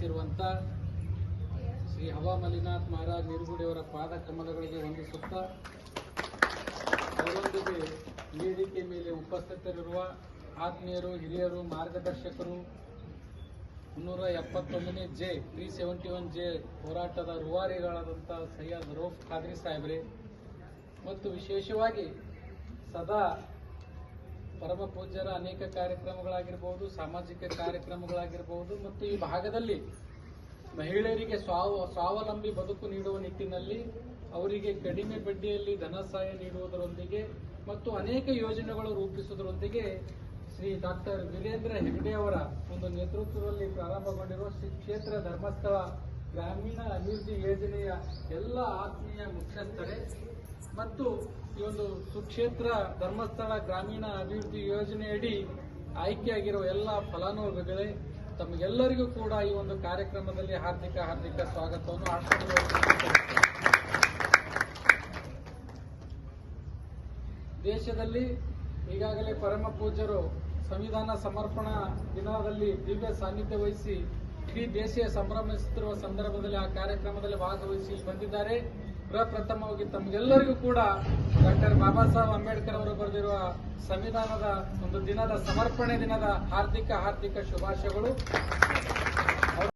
ಆಗಮಿಸಿರುವಂಥ ಶ್ರೀ ಹವಾ ಮಲ್ಲಿನಾಥ್ ಮಹಾರಾಜ್ ನಿರುಗುಡಿಯವರ ಪಾದ ಕಮಲಗಳಿಗೆ ವಂದಿಸುತ್ತಾ ಅವರೊಂದಿಗೆ ವೇದಿಕೆ ಮೇಲೆ ಉಪಸ್ಥಿತರಿರುವ ಆತ್ಮೀಯರು, ಹಿರಿಯರು, ಮಾರ್ಗದರ್ಶಕರು, 371ನೇ ಜೆ 371 ಜೆ ಹೋರಾಟದ ರೂವಾರಿಗಳಾದಂಥ ಸೈಯದ್ ರೌಫ್ ಖಾದ್ರಿ ಸಾಹೇಬ್ರೆ ಮತ್ತು ವಿಶೇಷವಾಗಿ ಸದಾ ಪರಮ ಪೂಜ್ಯರ ಅನೇಕ ಕಾರ್ಯಕ್ರಮಗಳಾಗಿರಬಹುದು, ಸಾಮಾಜಿಕ ಕಾರ್ಯಕ್ರಮಗಳಾಗಿರಬಹುದು ಮತ್ತು ಈ ಭಾಗದಲ್ಲಿ ಮಹಿಳೆಯರಿಗೆ ಸ್ವಾವಲಂಬಿ ಬದುಕು ನೀಡುವ ನಿಟ್ಟಿನಲ್ಲಿ ಅವರಿಗೆ ಕಡಿಮೆ ಬಡ್ಡಿಯಲ್ಲಿ ಧನ ಸಹಾಯ ನೀಡುವುದರೊಂದಿಗೆ ಮತ್ತು ಅನೇಕ ಯೋಜನೆಗಳು ರೂಪಿಸುವುದರೊಂದಿಗೆ ಶ್ರೀ ಡಾಕ್ಟರ್ ವೀರೇಂದ್ರ ಹೆಗ್ಡೆ ಅವರ ಒಂದು ನೇತೃತ್ವದಲ್ಲಿ ಪ್ರಾರಂಭಗೊಂಡಿರುವ ಶ್ರೀ ಕ್ಷೇತ್ರ ಧರ್ಮಸ್ಥಳ ಗ್ರಾಮೀಣ ಅಭಿವೃದ್ಧಿ ಯೋಜನೆಯ ಎಲ್ಲ ಆತ್ಮೀಯ ಮುಖ್ಯಸ್ಥರೇ ಮತ್ತು ಈ ಒಂದು ಸುಕ್ಷೇತ್ರ ಧರ್ಮಸ್ಥಳ ಗ್ರಾಮೀಣ ಅಭಿವೃದ್ಧಿ ಯೋಜನೆಯಡಿ ಆಯ್ಕೆಯಾಗಿರುವ ಎಲ್ಲ ಫಲಾನುಭವಿಗಳೇ, ತಮಗೆಲ್ಲರಿಗೂ ಕೂಡ ಈ ಒಂದು ಕಾರ್ಯಕ್ರಮದಲ್ಲಿ ಹಾರ್ದಿಕ ಸ್ವಾಗತವನ್ನು ಆಶೀರ್ವಾದ. ದೇಶದಲ್ಲಿ ಈಗಾಗಲೇ ಪರಮ ಪೂಜ್ಯರು ಸಂವಿಧಾನ ಸಮರ್ಪಣಾ ದಿನದಲ್ಲಿ ದಿವ್ಯ ಸಾನ್ನಿಧ್ಯ ವಹಿಸಿ ಇಡೀ ದೇಶ ಸಂಭ್ರಮಿಸುತ್ತಿರುವ ಸಂದರ್ಭದಲ್ಲಿ ಆ ಕಾರ್ಯಕ್ರಮದಲ್ಲಿ ಭಾಗವಹಿಸಿ ಬಂದಿದ್ದಾರೆ. ಪ್ರಪ್ರಥಮವಾಗಿ ತಮಗೆಲ್ಲರಿಗೂ ಕೂಡ ಡಾಕ್ಟರ್ ಬಾಬಾ ಸಾಹೇಬ್ ಅಂಬೇಡ್ಕರ್ ಅವರು ಬರೆದಿರುವ ಸಂವಿಧಾನದ ಒಂದು ದಿನದ ಸಮರ್ಪಣೆ ದಿನದ ಹಾರ್ದಿಕ ಶುಭಾಶಯಗಳು.